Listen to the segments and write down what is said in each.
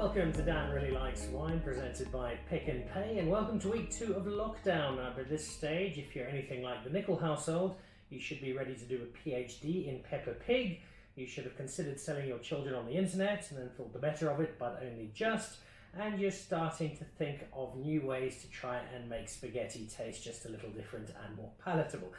Welcome to Dan Really Likes Wine, presented by Pick and Pay, and welcome to week 2 of lockdown. By this stage, if you're anything like the Nickel household, you should be ready to do a PhD in Peppa Pig. You should have considered selling your children on the internet and then thought the better of it, but only just. And you're starting to think of new ways to try and make spaghetti taste just a little different and more palatable.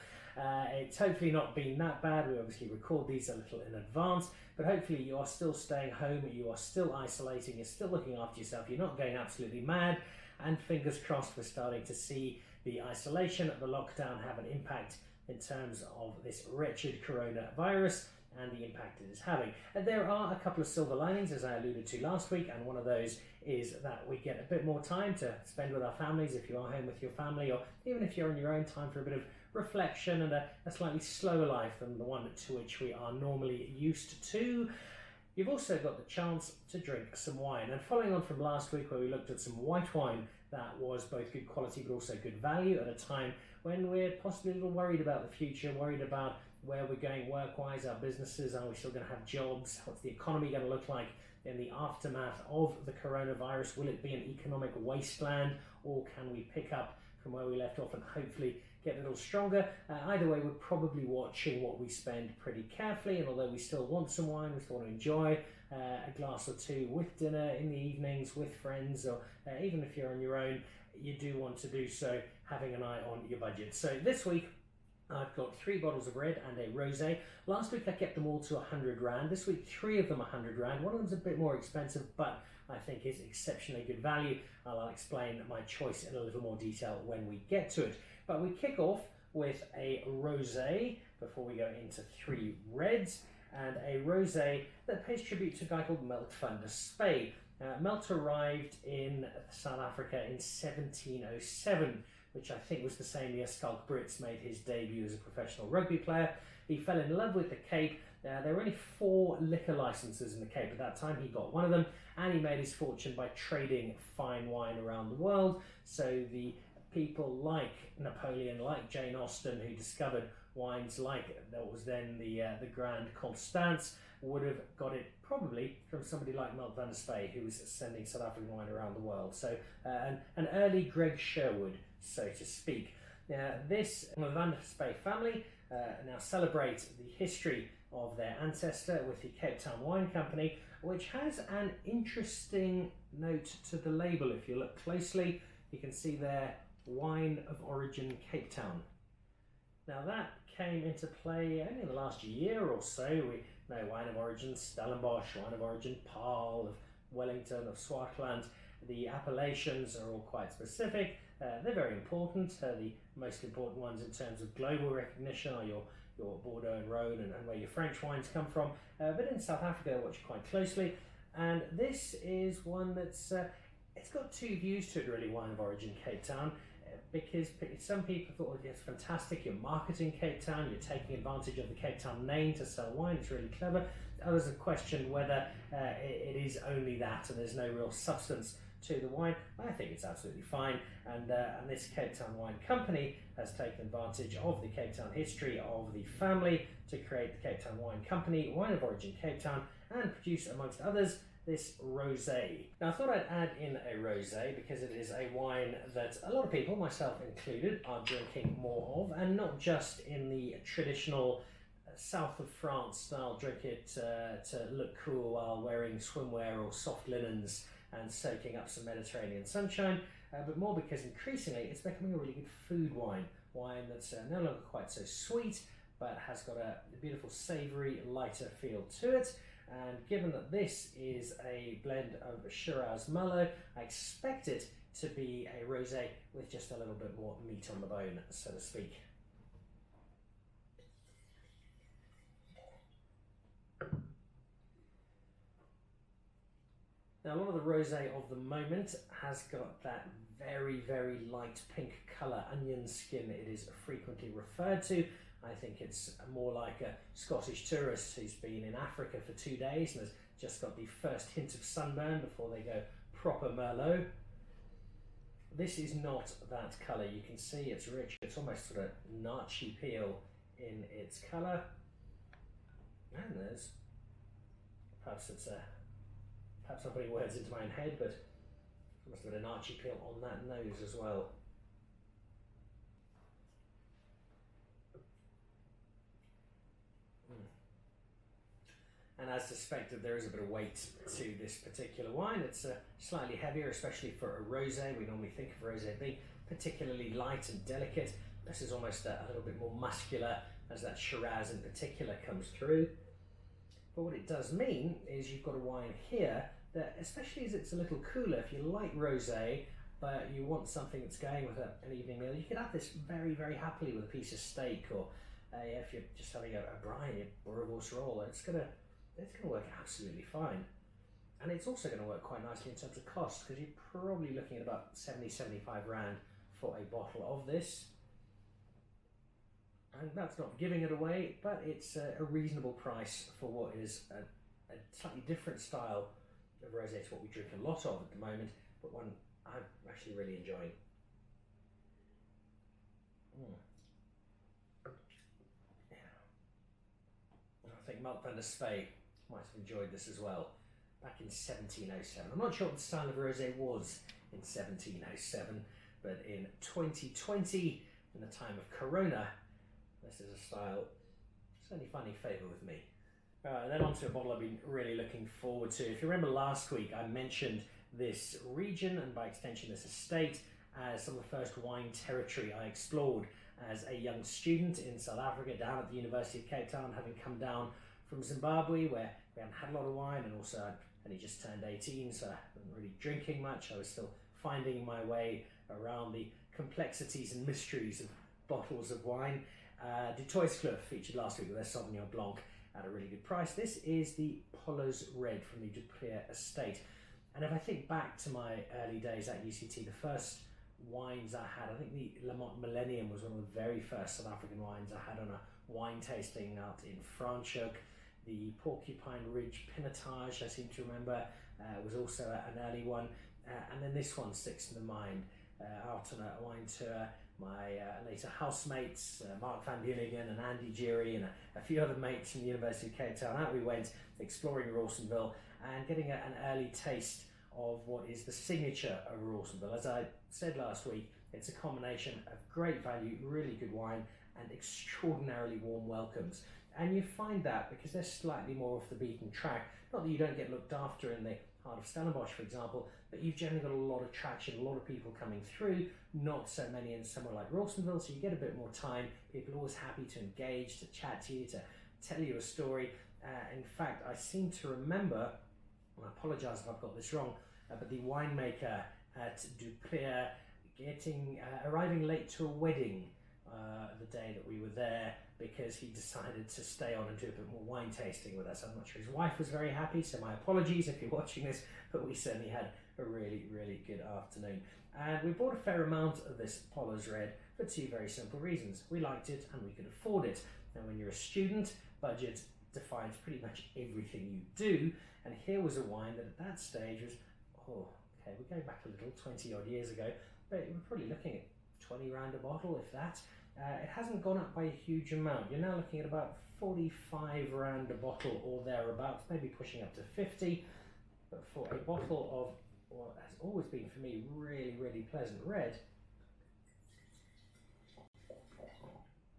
It's hopefully not been that bad. We obviously record these a little in advance, but hopefully you are still staying home, you are still isolating, you're still looking after yourself, you're not going absolutely mad, and fingers crossed we're starting to see the isolation of the lockdown have an impact in terms of this wretched coronavirus and the impact it is having. And there are a couple of silver linings, as I alluded to last week, and one of those is that we get a bit more time to spend with our families if you are home with your family, or even if you're on your own, time for a bit of reflection and a slightly slower life than the one to which we are normally used to. You've also got the chance to drink some wine, and following on from last week where we looked at some white wine that was both good quality but also good value at a time when we're possibly a little worried about the future, worried about where we're going work-wise, our businesses, are we still going to have jobs, what's the economy going to look like in the aftermath of the coronavirus, will it be an economic wasteland, or can we pick up from where we left off and hopefully get a little stronger? Either way, we're probably watching what we spend pretty carefully, and although we still want some wine, we still want to enjoy a glass or two with dinner in the evenings with friends, or even if you're on your own, you do want to do so having an eye on your budget. So this week I've got 3 bottles of red and a rosé. Last week I kept them all to 100 Rand. This week 3 of them 100 Rand. One of them's a bit more expensive, but I think is exceptionally good value. I'll explain my choice in a little more detail when we get to it. But we kick off with a rosé before we go into 3 reds, and a rosé that pays tribute to a guy called Merlot van der Spey. Merlot arrived in South Africa in 1707, which I think was the same year Skulk Brits made his debut as a professional rugby player. He fell in love with the Cape. There were only 4 liquor licenses in the Cape at that time. He got one of them, and he made his fortune by trading fine wine around the world. So the people like Napoleon, like Jane Austen, who discovered wines like that was then the Grand Constance, would have got it probably from somebody like Merlot van der Spey, who was sending South African wine around the world. So an early Greg Sherwood, so to speak. This Van der Spey family now celebrate the history of their ancestor with the Cape Town Wine Company, which has an interesting note to the label. If you look closely, you can see there, wine of origin Cape Town. Now that came into play only in the last year or so. We know wine of origin Stellenbosch, wine of origin Paarl, of Wellington, of Swartland. The appellations are all quite specific. They're very important. The most important ones in terms of global recognition are your Bordeaux and Rhone and where your French wines come from. But in South Africa, they watch quite closely. And this is one that's, it's got 2 views to it really, wine of origin Cape Town. Because some people thought, well, it's fantastic, you're marketing Cape Town, you're taking advantage of the Cape Town name to sell wine, it's really clever. Others have questioned whether it is only that and there's no real substance to the wine. I think it's absolutely fine, and this Cape Town Wine Company has taken advantage of the Cape Town history of the family to create the Cape Town Wine Company, wine of origin Cape Town, and produce, amongst others, this rosé. Now I thought I'd add in a rosé because it is a wine that a lot of people, myself included, are drinking more of, and not just in the traditional south of France style, drink it to look cool while wearing swimwear or soft linens and soaking up some Mediterranean sunshine, but more because increasingly it's becoming a really good food wine. Wine that's no longer quite so sweet, but has got a beautiful savoury, lighter feel to it. And given that this is a blend of Shiraz Merlot, I expect it to be a rosé with just a little bit more meat on the bone, so to speak. Now, a lot of the rosé of the moment has got that very, very light pink colour, onion skin it is frequently referred to. I think it's more like a Scottish tourist who's been in Africa for 2 days and has just got the first hint of sunburn before they go proper Merlot. This is not that colour. You can see it's rich. It's almost sort of narchy peel in its colour. And there's, perhaps perhaps I'm putting words into my own head, but there must have been an archy peel on that nose as well. And as suspected, there is a bit of weight to this particular wine. It's slightly heavier, especially for a rosé. We normally think of rosé being particularly light and delicate. This is almost a little bit more muscular, as that Shiraz in particular comes through. But what it does mean is you've got a wine here that, especially as it's a little cooler, if you like rosé, but you want something that's going with an evening meal, you could have this very, very happily with a piece of steak, or if you're just having a brine or a bourrabousse roll, it's going to work absolutely fine. And it's also going to work quite nicely in terms of cost, because you're probably looking at about 70-75 rand for a bottle of this. And that's not giving it away, but it's a reasonable price for what is a slightly different style of rosé to what we drink a lot of at the moment, but one I'm actually really enjoying. Yeah. I think Mark van der Spey might have enjoyed this as well, back in 1707. I'm not sure what the style of rosé was in 1707, but in 2020, in the time of Corona, this is a style certainly finding favour with me. Then on to a bottle I've been really looking forward to. If you remember last week, I mentioned this region, and by extension this estate, as some of the first wine territory I explored as a young student in South Africa, down at the University of Cape Town, having come down from Zimbabwe, where we hadn't had a lot of wine, and also I'd only just turned 18, so I wasn't really drinking much. I was still finding my way around the complexities and mysteries of bottles of wine. Du Club featured last week with their Sauvignon Blanc at a really good price. This is the Paulas Red from the Preez Estate. And if I think back to my early days at UCT, the first wines I had, I think the Lamont Millennium was one of the very first South African wines I had on a wine tasting out in Franschhoek. The Porcupine Ridge Pinotage, I seem to remember, was also an early one. And then this one sticks to the mind. Out on a wine tour, my later housemates, Mark van Buningen and Andy Geary, and a few other mates from the University of Cape Town, out we went exploring Rawsonville and getting an early taste of what is the signature of Rawsonville. As I said last week, it's a combination of great value, really good wine, and extraordinarily warm welcomes. And you find that because they're slightly more off the beaten track. Not that you don't get looked after in the heart of Stellenbosch, for example, but you've generally got a lot of traction, a lot of people coming through, not so many in somewhere like Rawsonville, so you get a bit more time. People are always happy to engage, to chat to you, to tell you a story. In fact, I seem to remember, and I apologise if I've got this wrong, but the winemaker at Du Preez arriving late to a wedding the day that we were there, because he decided to stay on and do a bit more wine tasting with us. I'm not sure his wife was very happy, so my apologies if you're watching this, but we certainly had a really, really good afternoon. And we bought a fair amount of this Paulas Red for two very simple reasons. We liked it and we could afford it. Now when you're a student, budget defines pretty much everything you do, and here was a wine that at that stage was, okay, we're going back a little, 20 odd years ago, but we're probably looking at 20 rand a bottle, if that. It hasn't gone up by a huge amount. You're now looking at about 45 rand a bottle or thereabouts, maybe pushing up to 50. But for a bottle of what has always been for me really, really pleasant red,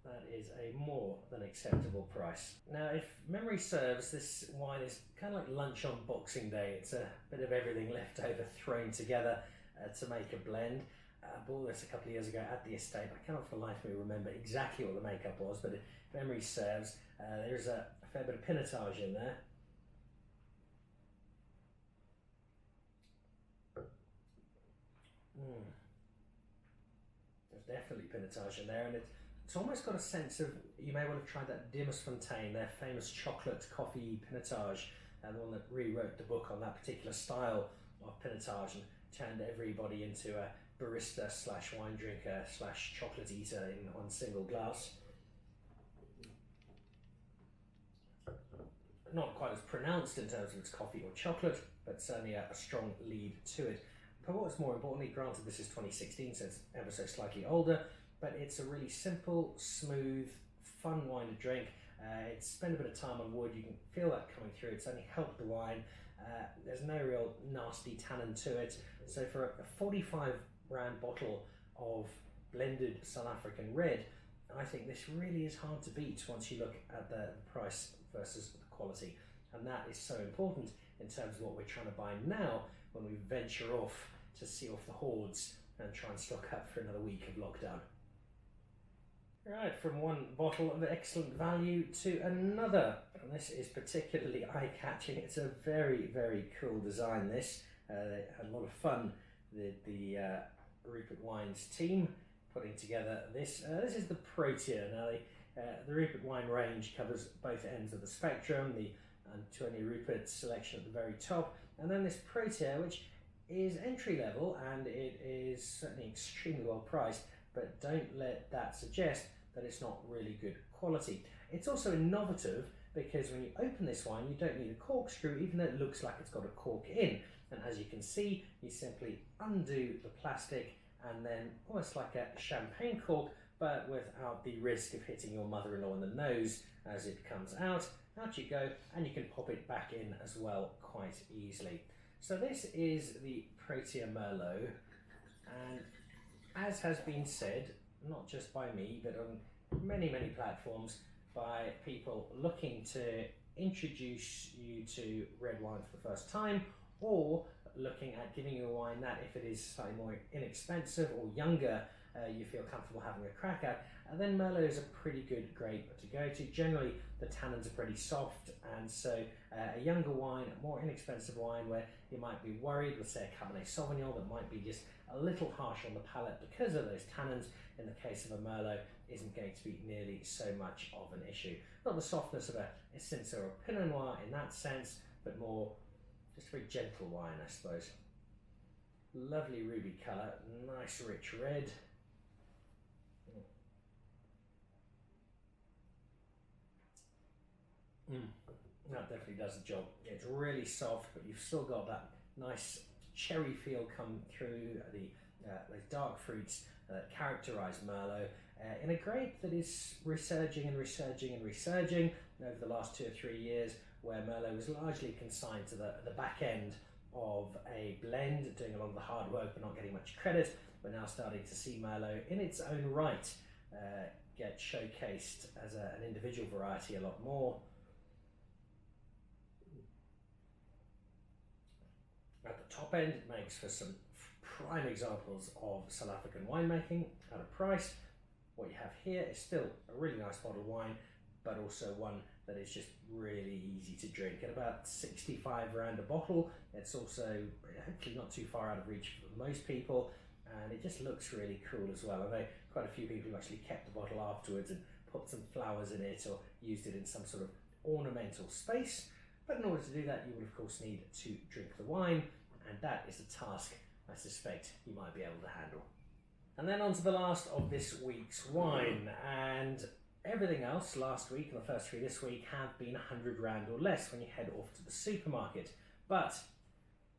that is a more than acceptable price. Now, if memory serves, this wine is kind of like lunch on Boxing Day. It's a bit of everything left over thrown together to make a blend. I bought this a couple of years ago at the estate. I cannot for the life of me remember exactly what the makeup was, but if memory serves, there's a fair bit of pinotage in there. There's definitely pinotage in there, and it's almost got a sense of, you may well have tried that Fontaine, their famous chocolate coffee pinotage, and the one that rewrote the book on that particular style of pinotage and turned everybody into a barista slash wine drinker slash chocolate eater in one single glass. Not quite as pronounced in terms of its coffee or chocolate, but certainly a strong lead to it. But what's more importantly, granted this is 2016, so it's ever so slightly older, but it's a really simple, smooth, fun wine to drink. It's spent a bit of time on wood, you can feel that coming through, it's only helped the wine. There's no real nasty tannin to it. So for a 45 rand bottle of blended South African red, I think this really is hard to beat once you look at the price versus the quality. And that is so important in terms of what we're trying to buy now when we venture off to see off the hordes and try and stock up for another week of lockdown. Right, from one bottle of excellent value to another, and this is particularly eye-catching. It's a very, very cool design, this. They had a lot of fun, the Rupert Wine's team, putting together this. This is the Protea. Now, the Rupert Wine range covers both ends of the spectrum, the Anthonij Rupert selection at the very top, and then this Protea, which is entry level, and it is certainly extremely well priced, but don't let that suggest that it's not really good quality. It's also innovative because when you open this wine, you don't need a corkscrew, even though it looks like it's got a cork in. And as you can see, you simply undo the plastic and then almost like a champagne cork, but without the risk of hitting your mother-in-law in the nose as it comes out. Out you go, and you can pop it back in as well quite easily. So this is the Protea Merlot, and as has been said, not just by me, but on many, many platforms, by people looking to introduce you to red wine for the first time, or looking at giving you a wine that, if it is slightly more inexpensive or younger, you feel comfortable having a crack at, and then Merlot is a pretty good grape to go to. Generally, the tannins are pretty soft, and so a younger wine, a more inexpensive wine where you might be worried with, say, a Cabernet Sauvignon that might be just a little harsh on the palate because of those tannins, in the case of a Merlot, isn't going to be nearly so much of an issue. Not the softness of a Cinsault or a Pinot Noir in that sense, but more just a very gentle wine, I suppose. Lovely ruby colour, nice rich red. That definitely does the job. It's really soft, but you've still got that nice cherry feel come through, those dark fruits that characterise Merlot in a grape that is resurging and resurging and resurging over the last 2 or 3 years, where Merlot was largely consigned to the back end of a blend, doing a lot of the hard work but not getting much credit. We're now starting to see Merlot in its own right get showcased as an individual variety a lot more. At the top end, it makes for some prime examples of South African winemaking at a price. What you have here is still a really nice bottle of wine, but also one that is just really easy to drink. At about 65 rand a bottle, it's also hopefully not too far out of reach for most people, and it just looks really cool as well. I know quite a few people who actually kept the bottle afterwards and put some flowers in it or used it in some sort of ornamental space. But in order to do that, you will of course need to drink the wine, and that is a task I suspect you might be able to handle. And then on to the last of this week's wine, and everything else last week and the first 3 this week have been 100 rand or less when you head off to the supermarket. But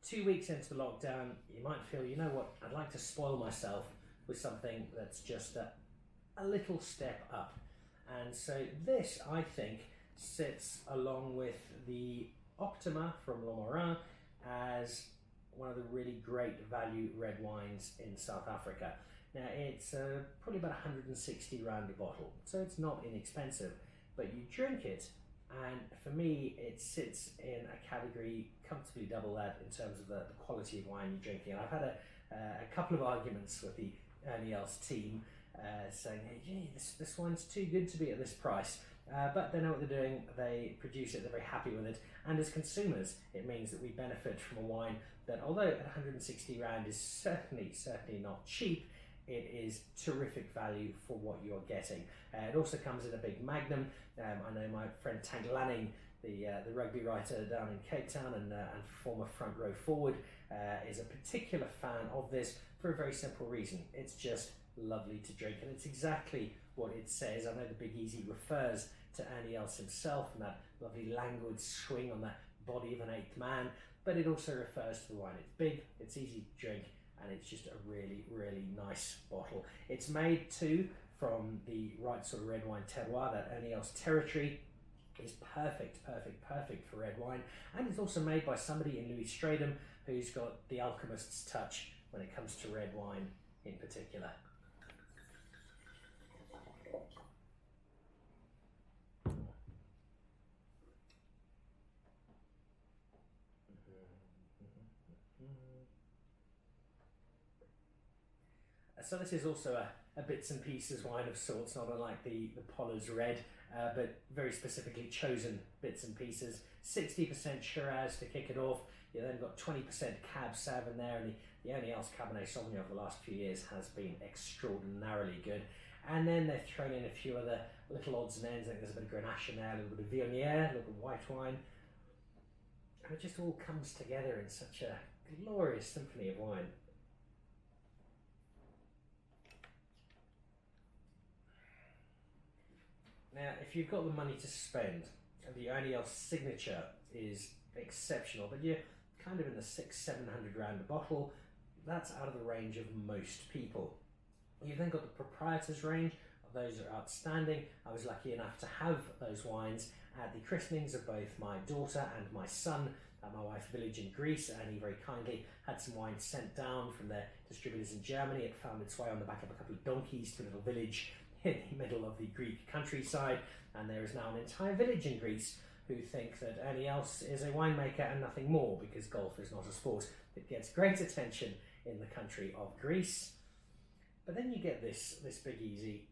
2 weeks into the lockdown, you might feel, you know what, I'd like to spoil myself with something that's just a little step up. And so this, I think, sits along with the Optima from Lomorin as one of the really great value red wines in South Africa. Now it's probably about 160 rand a bottle, so it's not inexpensive, but you drink it, and for me it sits in a category comfortably double that in terms of the quality of wine you're drinking. And I've had a couple of arguments with the Ernie team saying, hey, gee, this wine's too good to be at this price. But they know what they're doing, they produce it, they're very happy with it, and as consumers it means that we benefit from a wine that, although at 160 rand is certainly not cheap, it is terrific value for what you're getting. It also comes in a big magnum. I know my friend Tank Lanning, the rugby writer down in Cape Town and former front row forward, is a particular fan of this for a very simple reason. It's just lovely to drink, and it's exactly what it says. I know the Big Easy refers to Ernie himself and that lovely languid swing on that body of an 8th man, but it also refers to the wine. It's big, it's easy to drink, and it's just a really, really nice bottle. It's made too from the right sort of red wine terroir, that Ernie territory, is perfect for red wine, and it's also made by somebody in Louis Stradum who's got the alchemist's touch when it comes to red wine in particular. So this is also a bits and pieces wine of sorts, not unlike the Paulas Red, but very specifically chosen bits and pieces. 60% Shiraz to kick it off. You then got 20% Cab Sav in there, and the Ernie Cabernet Sauvignon of the last few years has been extraordinarily good. And then they've thrown in a few other little odds and ends. I think there's a bit of Grenache in there, a little bit of Viognier, a little bit of white wine. And it just all comes together in such a glorious symphony of wine. Now, if you've got the money to spend, and the Ernie signature is exceptional, but you're kind of in the £600-700 a bottle, that's out of the range of most people. You've then got the proprietors range. Those are outstanding. I was lucky enough to have those wines at the christenings of both my daughter and my son at my wife's village in Greece. Ernie very kindly had some wine sent down from their distributors in Germany. It found its way on the back of a couple of donkeys to a little village in the middle of the Greek countryside, and there is now an entire village in Greece who think that Ernie is a winemaker and nothing more, because golf is not a sport that gets great attention in the country of Greece. But then you get this Big Easy,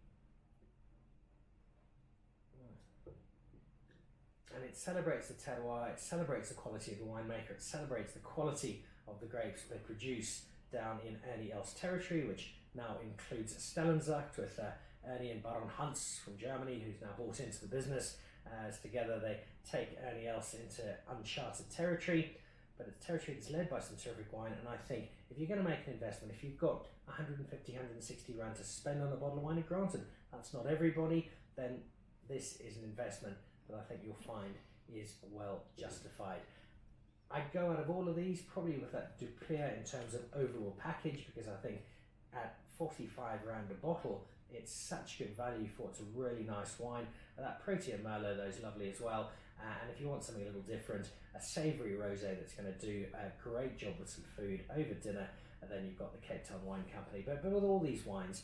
and it celebrates the terroir, it celebrates the quality of the winemaker, it celebrates the quality of the grapes they produce down in Ernie territory, which now includes Stellenzucht with Ernie and Baron Hans from Germany, who's now bought into the business. As together they take Ernie into uncharted territory, but it's territory that's led by some terrific wine. And I think if you're going to make an investment, if you've got 150, 160 rand to spend on a bottle of wine, and granted that's not everybody, then this is an investment that I think you'll find is well justified. I'd go out of all of these probably with that Duplia in terms of overall package, because I think at 45 rand a bottle, it's such good value for it's a really nice wine. And that Protea Merlot though is lovely as well. And if you want something a little different, a savoury rosé that's going to do a great job with some food over dinner, and then you've got the Cape Town Wine Company. But with all these wines,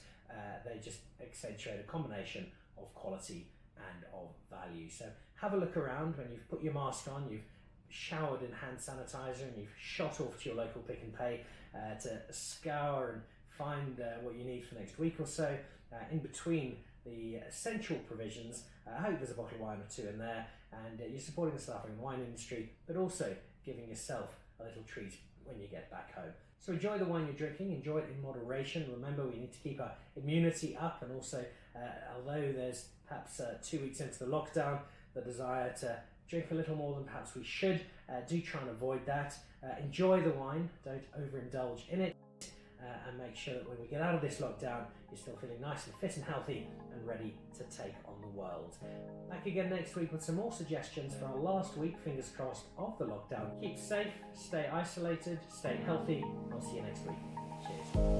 they just accentuate a combination of quality and of value. So have a look around when you've put your mask on, you've showered in hand sanitizer, and you've shot off to your local Pick and Pay to scour and find what you need for the next week or so. In between the essential provisions, I hope there's a bottle of wine or two in there, and you're supporting the South African wine industry, but also giving yourself a little treat when you get back home. So enjoy the wine you're drinking, enjoy it in moderation. Remember, we need to keep our immunity up, and also, although there's perhaps 2 weeks into the lockdown, the desire to drink a little more than perhaps we should, do try and avoid that. Enjoy the wine, don't overindulge in it. And make sure that when we get out of this lockdown, you're still feeling nice and fit and healthy and ready to take on the world. Back again next week with some more suggestions for our last week, fingers crossed, of the lockdown. Keep safe, stay isolated, stay healthy. I'll see you next week. Cheers.